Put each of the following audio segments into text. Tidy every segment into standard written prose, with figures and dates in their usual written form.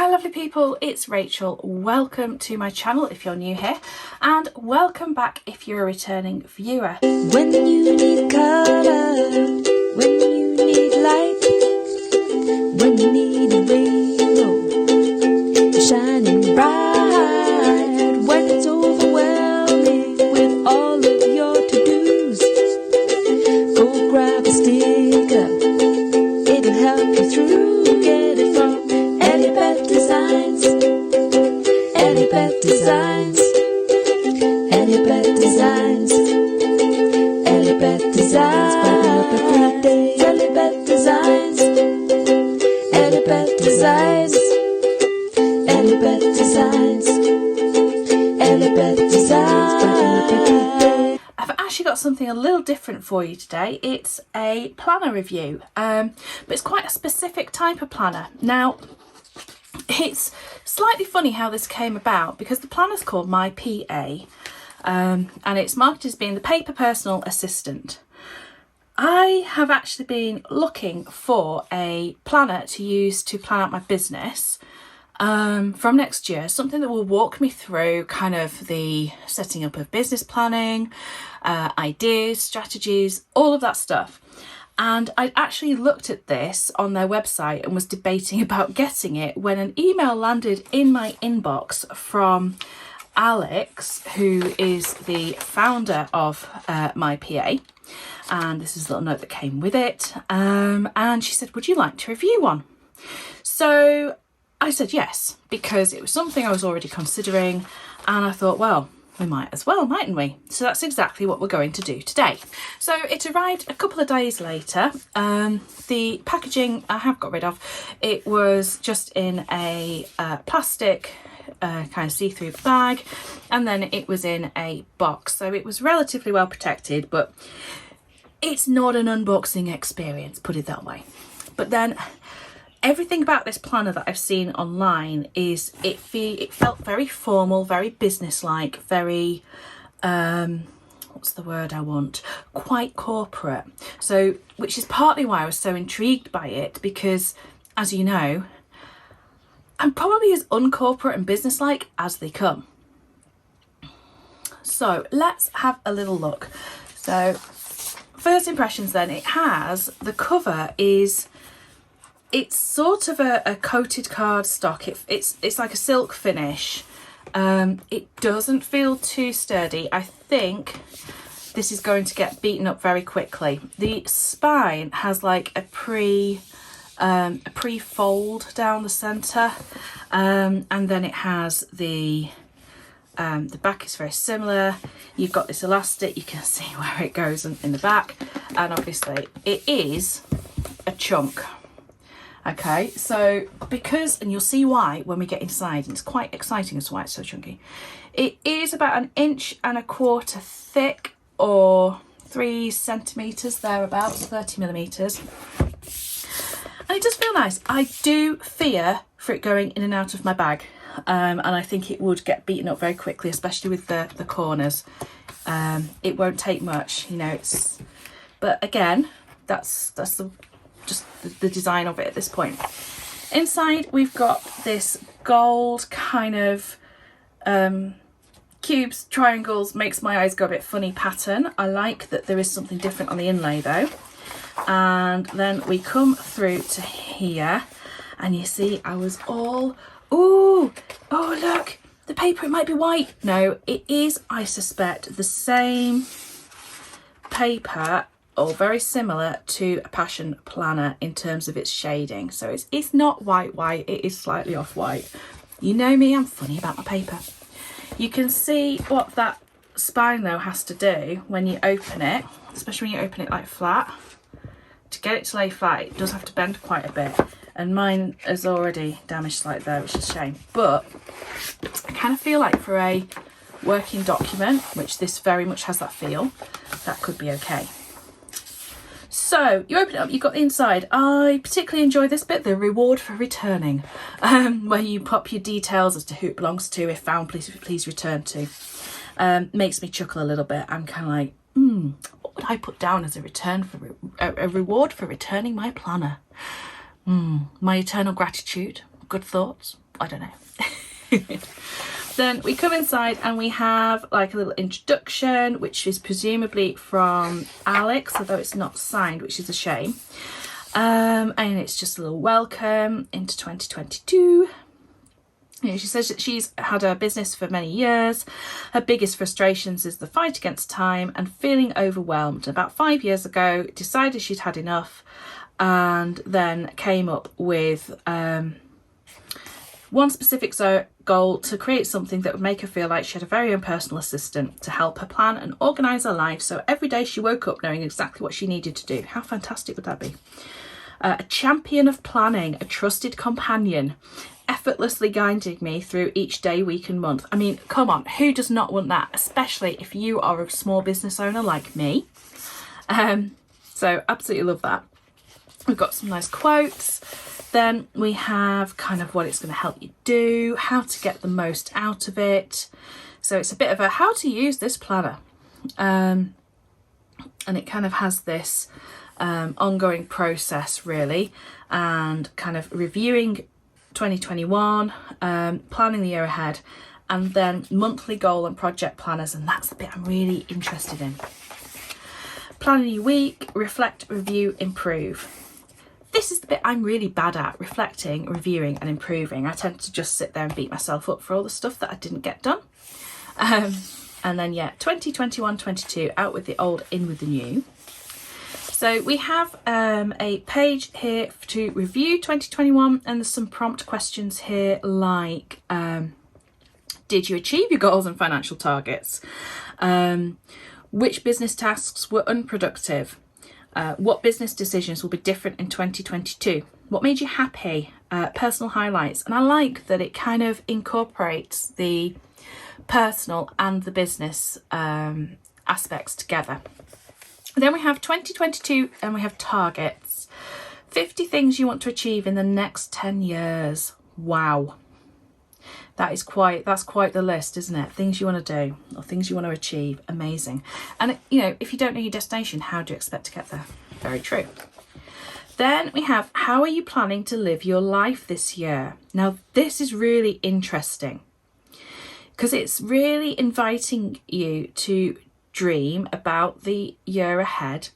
lovely people, it's Rachel. Welcome to my channel if you're new here, and welcome back if you're a returning viewer. When you need colour, when you need light, when you need a rainbow shining bright, when it's overwhelming with all of your to-dos, go grab a sticker, it'll help you through. Get it from EllieBeth Designs, EllieBeth Designs, EllieBeth Designs, EllieBeth Designs, brighten up every day. EllieBeth Designs, EllieBeth Designs, EllieBeth Designs, EllieBeth Designs, brighten up every day. I've actually got something a little different for you today. It's a planner review, but it's quite a specific type of planner. Now, it's slightly funny how this came about because the planner's called MyPA, and it's marketed as being the paper personal assistant. I have actually been looking for a planner to use to plan out my business from next year, something that will walk me through kind of the setting up of business planning, ideas, strategies, all of that stuff. And I actually looked at this on their website and was debating about getting it when an email landed in my inbox from Alex, who is the founder of MyPA. And this is a little note that came with it. And she said, would you like to review one? So I said yes, because it was something I was already considering. And I thought, well, we might as well, mightn't we? So that's exactly what we're going to do today. So it arrived a couple of days later. The packaging I have got rid of. It was just in a plastic kind of see-through bag, and then it was in a box. So it was relatively well protected, but it's not an unboxing experience, put it that way. But then everything about this planner that I've seen online is it felt very formal, very businesslike, very what's the word I want? Quite corporate. So, which is partly why I was so intrigued by it, because as you know, I'm probably as uncorporate and businesslike as they come. So let's have a little look. So first impressions then, the cover is, it's sort of a coated cardstock. It's like a silk finish. It doesn't feel too sturdy. I think this is going to get beaten up very quickly. The spine has like a pre-fold down the centre, and then it has the back is very similar. You've got this elastic, you can see where it goes in the back, and obviously it is a chunk. Okay, so because, and you'll see why when we get inside, and it's quite exciting as to why it's so chunky. It is about 1.25 inches thick, or 3 centimetres thereabouts, 30 millimetres. And it does feel nice. I do fear for it going in and out of my bag, and I think it would get beaten up very quickly, especially with the corners. It won't take much, you know. But again, that's just the design of it at this point. Inside we've got this gold kind of cubes, triangles, makes my eyes go a bit funny pattern. I like that there is something different on the inlay though. And then we come through to here, and you see I was all, oh look, the paper, it might be white. No, it is, I suspect, the same paper or very similar to a passion planner in terms of its shading. So it's not white, it is slightly off white. You know me, I'm funny about my paper. You can see what that spine though has to do when you open it, especially when you open it like flat. To get it to lay flat, it does have to bend quite a bit, and mine is already damaged slightly there, which is a shame. But I kind of feel like for a working document, which this very much has that feel, that could be okay. So you open it up, you've got the inside. I particularly enjoy this bit, the reward for returning, where you pop your details as to who it belongs to. If found, please return to. Makes me chuckle a little bit. I'm kind of like, what would I put down as a return for a reward for returning my planner? My eternal gratitude, good thoughts, I don't know. Then we come inside and we have like a little introduction, which is presumably from Alex, although it's not signed, which is a shame. And it's just a little welcome into 2022. You know, she says that she's had a business for many years. Her biggest frustrations is the fight against time and feeling overwhelmed. About 5 years ago, decided she'd had enough, and then came up with one specific goal to create something that would make her feel like she had a very own personal assistant to help her plan and organise her life. So every day she woke up knowing exactly what she needed to do. How fantastic would that be? A champion of planning, a trusted companion, effortlessly guiding me through each day, week and month. I mean, come on, who does not want that? Especially if you are a small business owner like me. So absolutely love that. We've got some nice quotes. Then we have kind of what it's going to help you do, how to get the most out of it. So it's a bit of a how to use this planner. And it kind of has this ongoing process really, and kind of reviewing 2021, planning the year ahead, and then monthly goal and project planners, and that's the bit I'm really interested in. Planning your week, reflect, review, improve. This is the bit I'm really bad at, reflecting, reviewing and improving. I tend to just sit there and beat myself up for all the stuff that I didn't get done. And then, yeah, 2021-22, out with the old, in with the new. So we have a page here to review 2021, and there's some prompt questions here like, did you achieve your goals and financial targets? Which business tasks were unproductive? What business decisions will be different in 2022? What made you happy? Personal highlights. And I like that it kind of incorporates the personal and the business aspects together. Then we have 2022 and we have targets. 50 things you want to achieve in the next 10 years. Wow. That's quite the list, isn't it? Things you want to do or things you want to achieve. Amazing. And, you know, if you don't know your destination, how do you expect to get there? Very true. Then we have, how are you planning to live your life this year? Now, this is really interesting because it's really inviting you to dream about the year ahead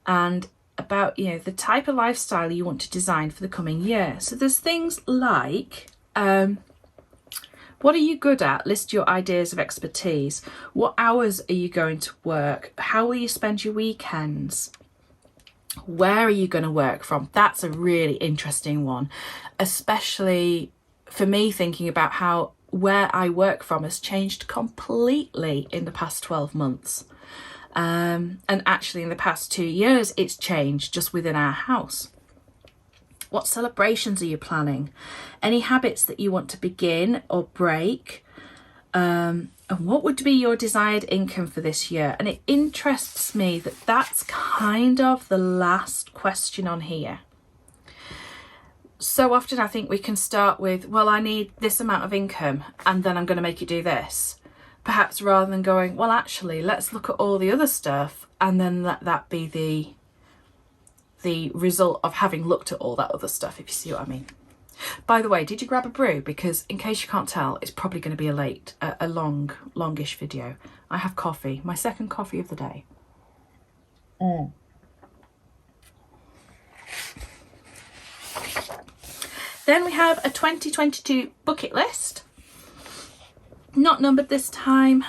and about, you know, the type of lifestyle you want to design for the coming year. So there's things like, what are you good at? List your ideas of expertise. What hours are you going to work? How will you spend your weekends? Where are you going to work from? That's a really interesting one, especially for me, thinking about how where I work from has changed completely in the past 12 months. And actually in the past 2 years, it's changed just within our house. What celebrations are you planning? Any habits that you want to begin or break? And what would be your desired income for this year? And it interests me that that's kind of the last question on here. So often I think we can start with, well, I need this amount of income and then I'm going to make it do this. Perhaps rather than going, well, actually, let's look at all the other stuff and then let that be the result of having looked at all that other stuff, if you see what I mean. By the way, did you grab a brew? Because in case you can't tell, it's probably going to be a longish video. I have coffee, my second coffee of the day. Then we have a 2022 bucket list. Not numbered this time.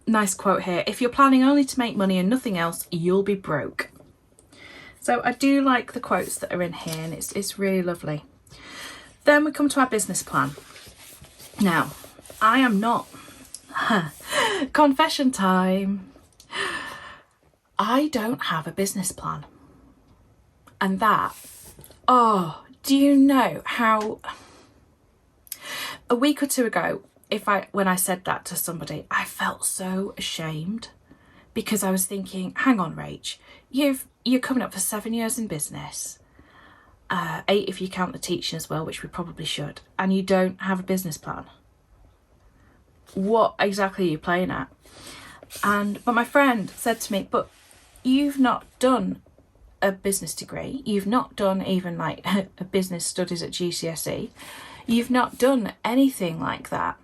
Nice quote here. If you're planning only to make money and nothing else, you'll be broke. So I do like the quotes that are in here, and it's really lovely. Then we come to our business plan. Now, I am not... Confession time. I don't have a business plan. And that... Oh, do you know how... A week or two ago, when I said that to somebody, I felt so ashamed because I was thinking, hang on, Rach, you're coming up for 7 years in business, 8 if you count the teaching as well, which we probably should, and you don't have a business plan. What exactly are you playing at? But my friend said to me, but you've not done a business degree, you've not done even like a business studies at GCSE, You've not done anything like that.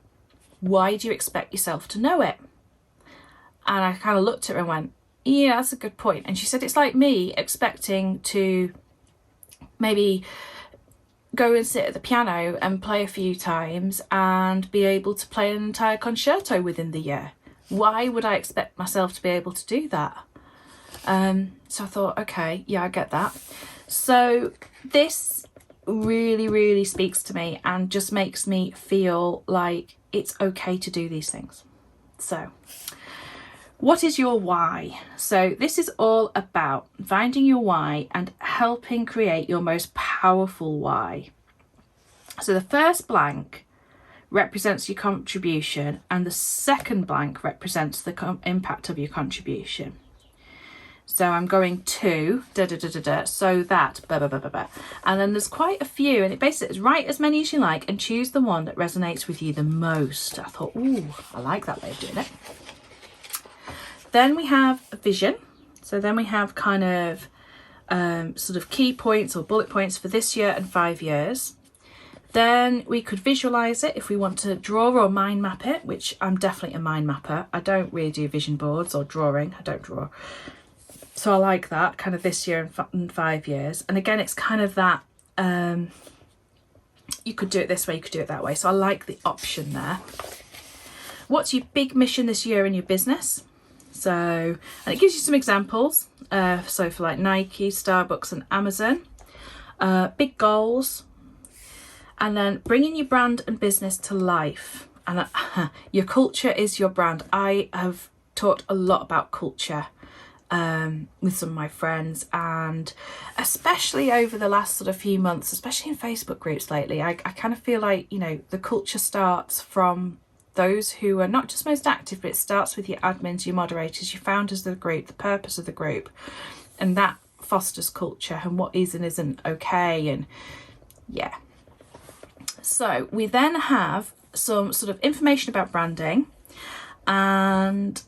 Why do you expect yourself to know it? And I kind of looked at her and went, yeah, that's a good point. And she said, it's like me expecting to maybe go and sit at the piano and play a few times and be able to play an entire concerto within the year. Why would I expect myself to be able to do that? So I thought, okay, yeah, I get that. So this really, really speaks to me and just makes me feel like it's okay to do these things. So what is your why? So this is all about finding your why and helping create your most powerful why. So the first blank represents your contribution and the second blank represents the impact of your contribution. So I'm going to so that and then there's quite a few, and it basically is write as many as you like and choose the one that resonates with you the most. I thought, ooh, I like that way of doing it. Then we have a vision. So then we have kind of sort of key points or bullet points for this year and 5 years. Then we could visualize it if we want to draw or mind map it, which I'm definitely a mind mapper. I don't really do vision boards or drawing. I don't draw. So I like that, kind of this year and 5 years. And again, it's kind of that, you could do it this way, you could do it that way. So I like the option there. What's your big mission this year in your business? So, and it gives you some examples. So for like Nike, Starbucks and Amazon, big goals, and then bringing your brand and business to life. And your culture is your brand. I have talked a lot about culture with some of my friends, and especially over the last sort of few months, especially in Facebook groups lately, I kind of feel like, you know, the culture starts from those who are not just most active, but it starts with your admins, your moderators, your founders of the group, the purpose of the group, and that fosters culture and what is and isn't okay. And yeah, so we then have some sort of information about branding, and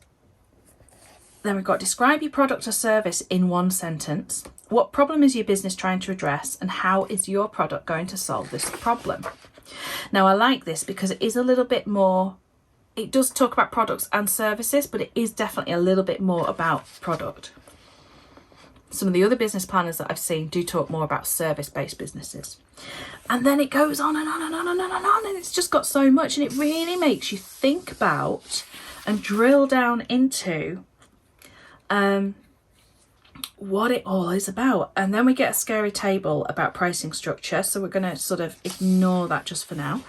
then we've got describe your product or service in one sentence. What problem is your business trying to address, and how is your product going to solve this problem? Now I like this because it is a little bit more, it does talk about products and services, but it is definitely a little bit more about product. Some of the other business planners that I've seen do talk more about service-based businesses. And then it goes on and on and on and on and on, and it's just got so much, and it really makes you think about and drill down into what it all is about. And then we get a scary table about pricing structure, so we're going to sort of ignore that just for now.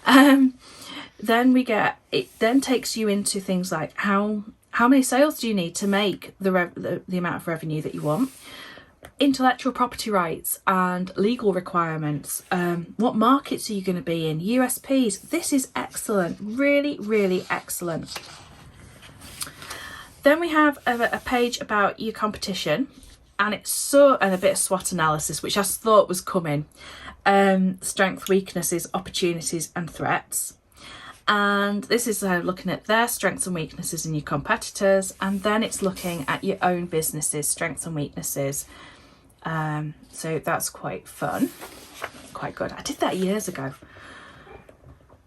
Then we get, it then takes you into things like how many sales do you need to make the amount of revenue that you want, intellectual property rights and legal requirements, what markets are you going to be in, USPs. This is excellent, really, really excellent. Then we have a page about your competition, and it's and a bit of SWOT analysis, which I thought was coming. Strengths, weaknesses, opportunities and threats. And this is looking at their strengths and weaknesses in your competitors, and then it's looking at your own businesses, strengths and weaknesses. So that's quite fun, quite good. I did that years ago.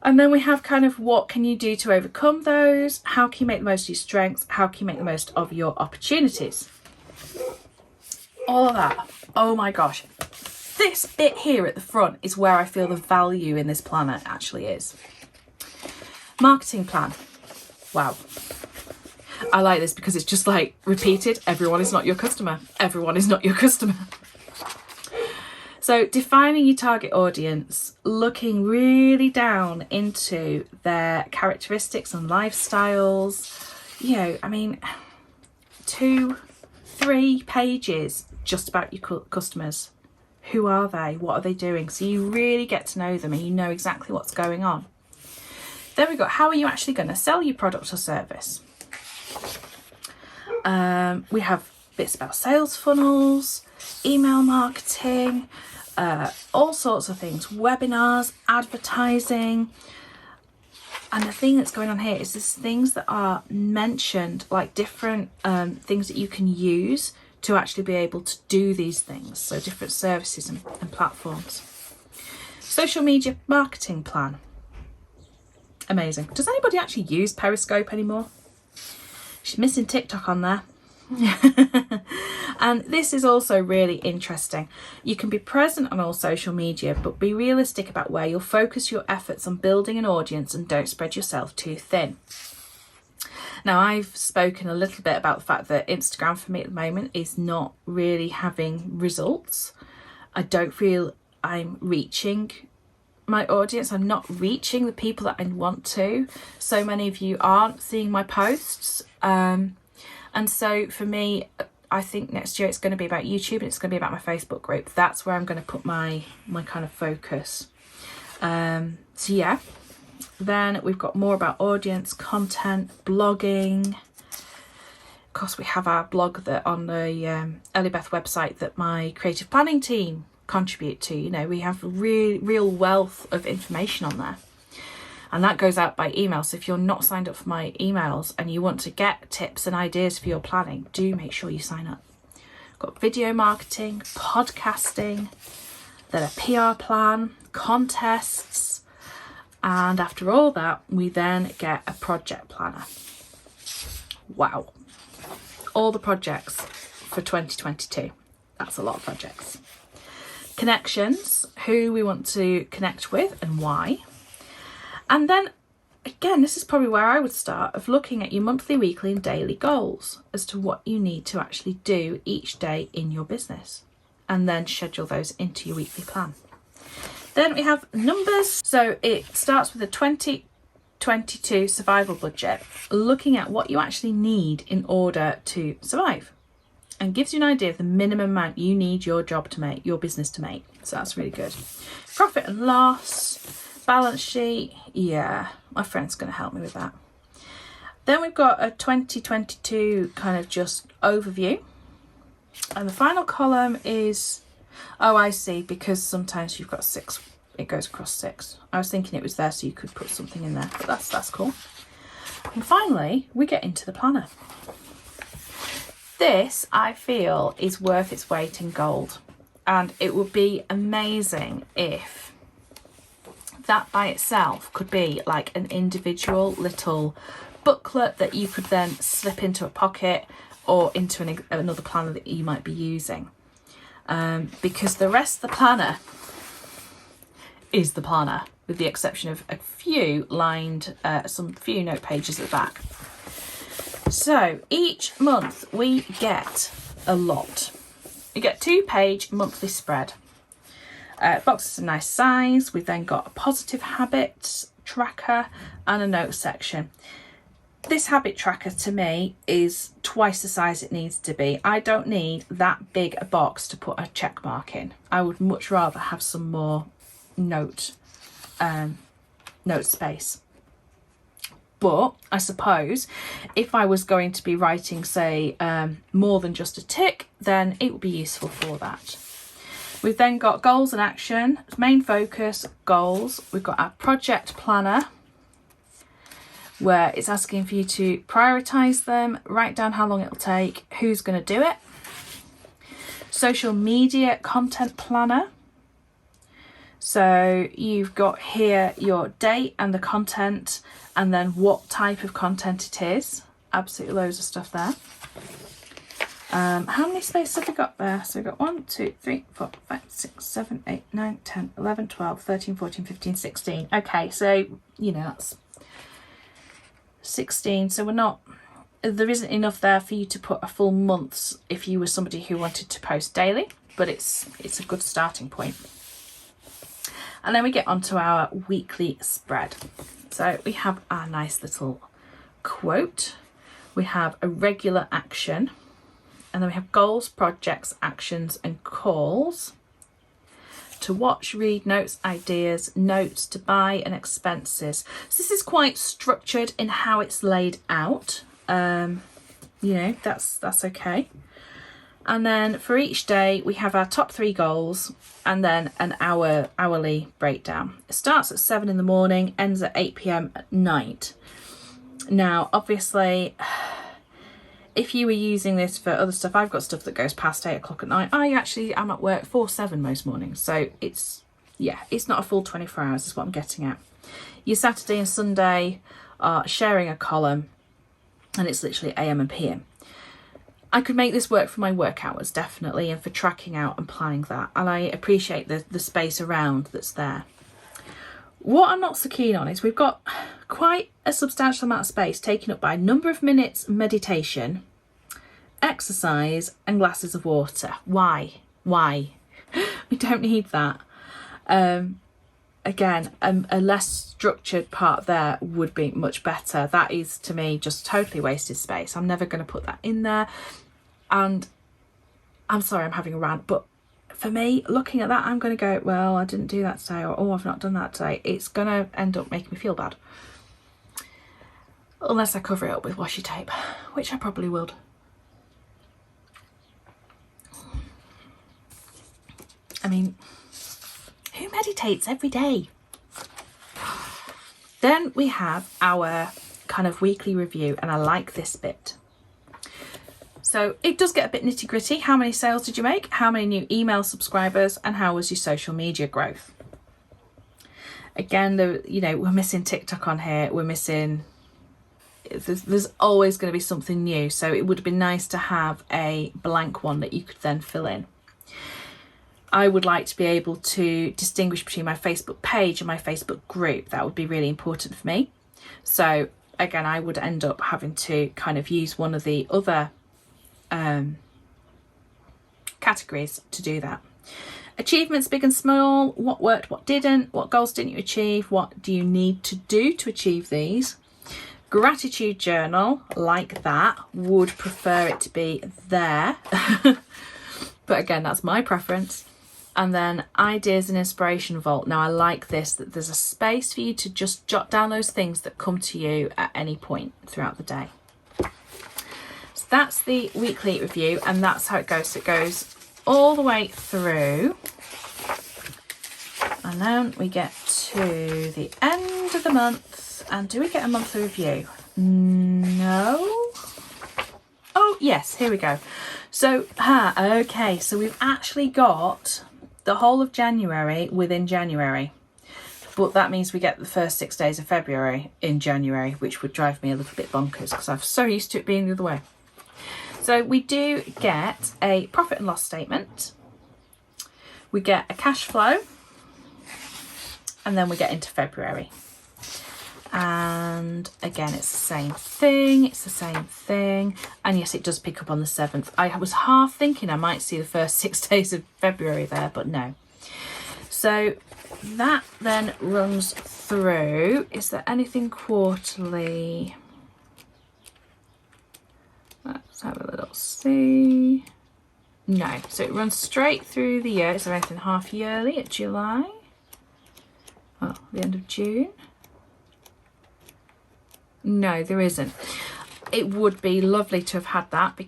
And then we have kind of what can you do to overcome those? How can you make the most of your strengths? How can you make the most of your opportunities? All of that. Oh my gosh. This bit here at the front is where I feel the value in this planner actually is. Marketing plan. Wow. I like this because it's just like repeated. Everyone is not your customer. Everyone is not your customer. So defining your target audience, looking really down into their characteristics and lifestyles. You know, I mean, 2-3 pages just about your customers. Who are they? What are they doing? So you really get to know them and you know exactly what's going on. Then we've got how are you actually going to sell your product or service? We have bits about sales funnels, email marketing, all sorts of things, webinars, advertising. And the thing that's going on here is there's things that are mentioned, like different things that you can use to actually be able to do these things. So different services and platforms. Social media marketing plan. Amazing. Does anybody actually use Periscope anymore? She's missing TikTok on there. And this is also really interesting. You can be present on all social media, but be realistic about where you'll focus your efforts on building an audience and don't spread yourself too thin. Now, I've spoken a little bit about the fact that Instagram for me at the moment is not really having results. I don't feel I'm reaching my audience. I'm not reaching the people that I want to. So many of you aren't seeing my posts. And so for me, I think next year it's going to be about YouTube and it's going to be about my Facebook group. That's where I'm going to put my kind of focus. So yeah, then we've got more about audience, content, blogging. Of course, we have our blog that on the EllieBeth website that my creative planning team contribute to. You know, we have a real wealth of information on there. And that goes out by email. So if you're not signed up for my emails and you want to get tips and ideas for your planning, do make sure you sign up. Got video marketing, podcasting, then a PR plan, contests. And after all that, we then get a project planner. Wow. All the projects for 2022. That's a lot of projects. Connections, who we want to connect with and why. And then, again, this is probably where I would start, of looking at your monthly, weekly and daily goals as to what you need to actually do each day in your business. And then schedule those into your weekly plan. Then we have numbers. So it starts with a 2022 survival budget, looking at what you actually need in order to survive. And gives you an idea of the minimum amount you need your job to make, your business to make. So that's really good. Profit and loss. Balance sheet, yeah, my friend's going to help me with that. Then we've got a 2022 kind of just overview. And the final column is, oh, I see, because sometimes you've got 6, it goes across 6. I was thinking it was there so you could put something in there, but that's cool. And finally, we get into the planner. This, I feel, is worth its weight in gold. And it would be amazing if that by itself could be like an individual little booklet that you could then slip into a pocket or into another planner that you might be using. Because the rest of the planner is the planner, with the exception of a few lined, some few note pages at the back. So each month we get a lot. We get 2-page monthly spread. Boxes a nice size. We've then got a positive habits tracker and a notes section. This habit tracker to me is twice the size it needs to be. I don't need that big a box to put a check mark in. I would much rather have some more note space. But I suppose if I was going to be writing, say, more than just a tick, then it would be useful for that. We've then got goals and action, main focus, goals. We've got our project planner, where it's asking for you to prioritise them, write down how long it'll take, who's going to do it. Social media content planner. So you've got here your date and the content, and then what type of content it is. Absolutely loads of stuff there. How many spaces have we got there? So we've got 1, 2, 3, 4, 5, 6, 7, 8, 9, 10, 11, 12, 13, 14, 15, 16. Okay, so, you know, that's 16. So there isn't enough there for you to put a full month's if you were somebody who wanted to post daily, but it's a good starting point. And then we get onto our weekly spread. So we have our nice little quote. We have a regular action. And then we have goals, projects, actions and calls. To watch, read, notes, ideas, notes to buy and expenses. So this is quite structured in how it's laid out. You know, that's okay. And then for each day we have our top 3 goals and then an hourly breakdown. It starts at 7 in the morning, ends at 8 p.m. at night. Now, obviously, if you were using this for other stuff, I've got stuff that goes past 8 o'clock at night. I actually am at work 4/7 most mornings, so it's yeah, it's not a full 24 hours is what I'm getting at. Your Saturday and Sunday are sharing a column, and it's literally AM and PM. I could make this work for my work hours, definitely, and for tracking out and planning that. And I appreciate the space around that's there. What I'm not so keen on is we've got quite a substantial amount of space taken up by a number of minutes meditation, exercise, and glasses of water. Why? We don't need that. Again, a less structured part there would be much better. That is, to me, just totally wasted space. I'm never going to put that in there. And I'm sorry, I'm having a rant, but for me, looking at that, I'm going to go, well, I didn't do that today, or oh, I've not done that today. It's going to end up making me feel bad. Unless I cover it up with washi tape, which I probably would. I mean, who meditates every day? Then we have our kind of weekly review, and I like this bit. So it does get a bit nitty gritty. How many sales did you make? How many new email subscribers? And how was your social media growth? Again, we're missing TikTok on here. We're missing, there's always going to be something new. So it would have been nice to have a blank one that you could then fill in. I would like to be able to distinguish between my Facebook page and my Facebook group. That would be really important for me. So again, I would end up having to kind of use one of the other categories to do that. Achievements, big and small. What worked, what didn't? What goals didn't you achieve? What do you need to do to achieve these? Gratitude journal, like that. Would prefer it to be there. But again, that's my preference. And then ideas and inspiration vault. Now I like this, that there's a space for you to just jot down those things that come to you at any point throughout the day. So that's the weekly review, and that's how it goes. So it goes all the way through. And then we get to the end of the month. And do we get a monthly review? No. Oh, yes, here we go. So, okay, so we've actually got the whole of January within January. But that means we get the first 6 days of February in January, which would drive me a little bit bonkers because I'm so used to it being the other way. So we do get a profit and loss statement. We get a cash flow. And then we get into February. And again, it's the same thing. And yes, it does pick up on the 7th. I was half thinking I might see the first 6 days of February there, but no. So that then runs through. Is there anything quarterly? Let's have a little see. No, so it runs straight through the year. Is there anything half yearly at July? Well, the end of June? No, there isn't. It would be lovely to have had that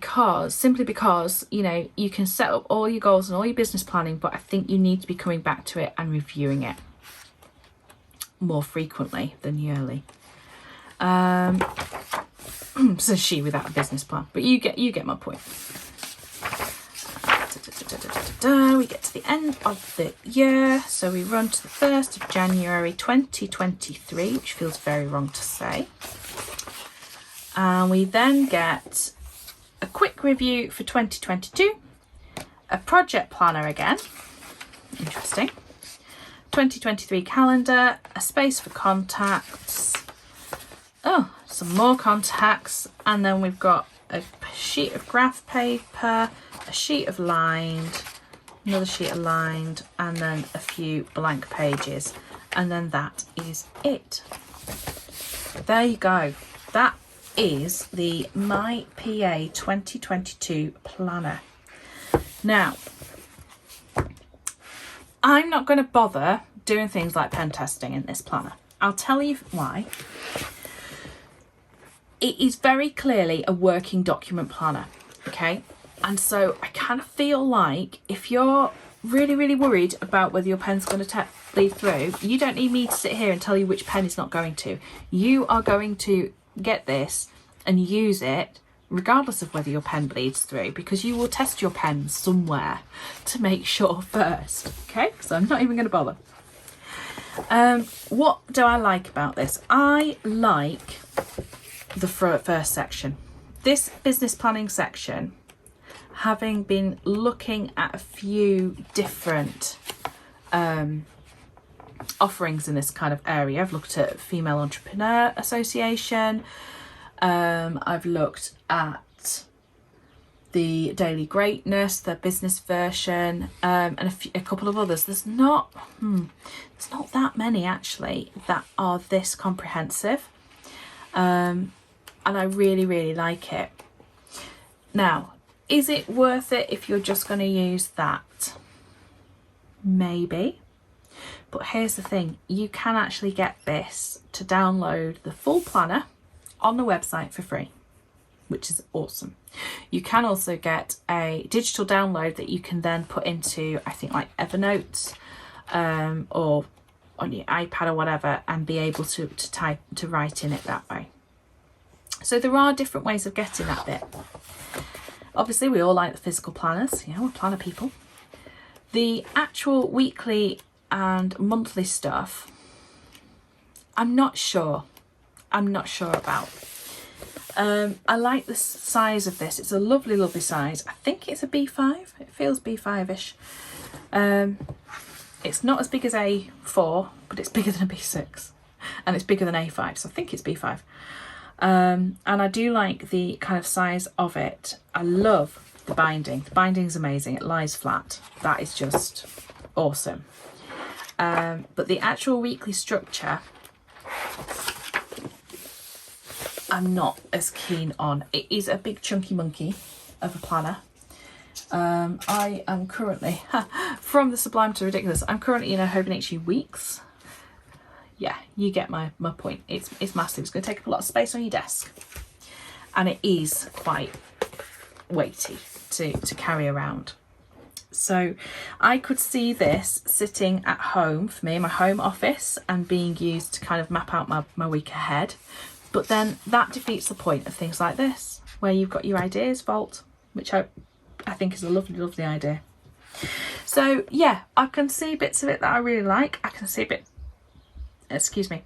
simply because, you can set up all your goals and all your business planning, but I think you need to be coming back to it and reviewing it more frequently than yearly. So she without a business plan, but you get my point. We get to the end of the year, so we run to the 1st of January 2023, which feels very wrong to say. And we then get a quick review for 2022, a project planner again, interesting, 2023 calendar, a space for contacts, oh, some more contacts, and then we've got a sheet of graph paper, a sheet of lined, another sheet of lined, and then a few blank pages, and then that is it. There you go. That is the MyPA 2022 planner. Now, I'm not going to bother doing things like pen testing in this planner. I'll tell you why. It is very clearly a working document planner, okay? And so I kind of feel like if you're really, really worried about whether your pen's going to bleed through, you don't need me to sit here and tell you which pen is not going to. You are going to get this and use it regardless of whether your pen bleeds through, because you will test your pen somewhere to make sure first, okay? So I'm not even going to bother. What do I like about this? I like the first section. This business planning section, having been looking at a few different offerings in this kind of area. I've looked at Female Entrepreneur Association. I've looked at the Daily Greatness, the business version, and a couple of others. There's not that many actually that are this comprehensive, and I really like it. Now, is it worth it if you're just going to use that? Maybe. But here's the thing, you can actually get this to download the full planner on the website for free, which is awesome. You can also get a digital download that you can then put into, I think, like Evernote, or on your iPad or whatever, and be able to write in it that way. So there are different ways of getting that bit. Obviously, we all like the physical planners, you know, we're planner people. The actual weekly and monthly stuff, I'm not sure about. I like the size of this. It's a lovely size. I think it's a B5. It feels B5ish. It's not as big as A4, but it's bigger than a B6, and it's bigger than A5, so I think it's B5. And I do like the kind of size of it. I love the binding. The binding's amazing. It lies flat. That is just awesome. But the actual weekly structure, I'm not as keen on. It is a big chunky monkey of a planner. I am currently, from the sublime to ridiculous, I'm currently in a Hobonichi Weeks. Yeah, you get my point. It's massive. It's going to take up a lot of space on your desk. And it is quite weighty to carry around. So I could see this sitting at home for me, in my home office, and being used to kind of map out my week ahead. But then that defeats the point of things like this, where you've got your ideas vault, which I think is a lovely idea. So yeah, I can see bits of it that I really like. I can see bits that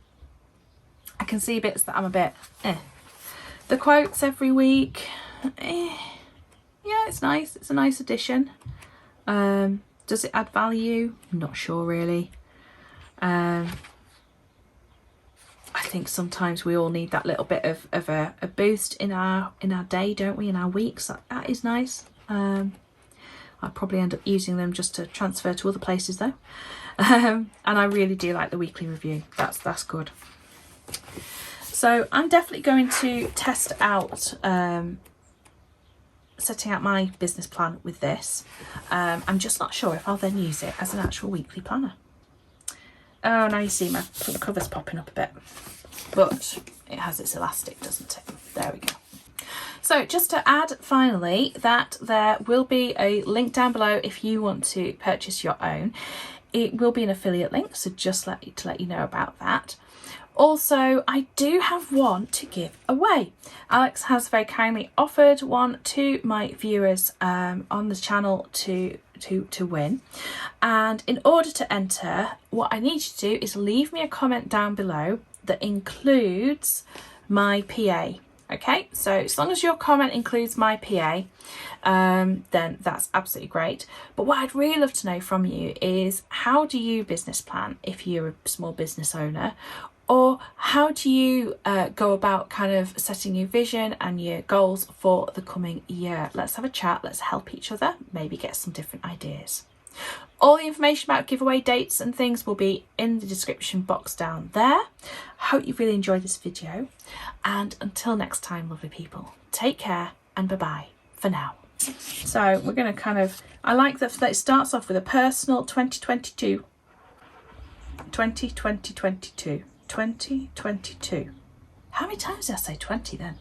I'm a bit The quotes every week, yeah, it's nice. It's a nice addition. Does it add value? Not sure really. I think sometimes we all need that little bit of a boost in our day, don't we? In our weeks. That is nice. I'll probably end up using them just to transfer to other places though. And I really do like the weekly review. That's good. So I'm definitely going to test out setting out my business plan with this. I'm just not sure if I'll then use it as an actual weekly planner. Oh, now you see my front cover's popping up a bit, but it has its elastic, doesn't it? There we go. So just to add finally that there will be a link down below if you want to purchase your own. It will be an affiliate link, so just to let you know about that. Also, I do have one to give away. Alex has very kindly offered one to my viewers on the channel to win. And in order to enter, what I need you to do is leave me a comment down below that includes MyPA. Okay, so as long as your comment includes MyPA, then that's absolutely great. But what I'd really love to know from you is, how do you business plan if you're a small business owner? Or how do you go about kind of setting your vision and your goals for the coming year? Let's have a chat, let's help each other, maybe get some different ideas. All the information about giveaway dates and things will be in the description box down there. Hope you've really enjoyed this video. And until next time, lovely people, take care and bye-bye for now. So we're going to kind of, I like that it starts off with a personal 2022. 2022. How many times did I say 20 then?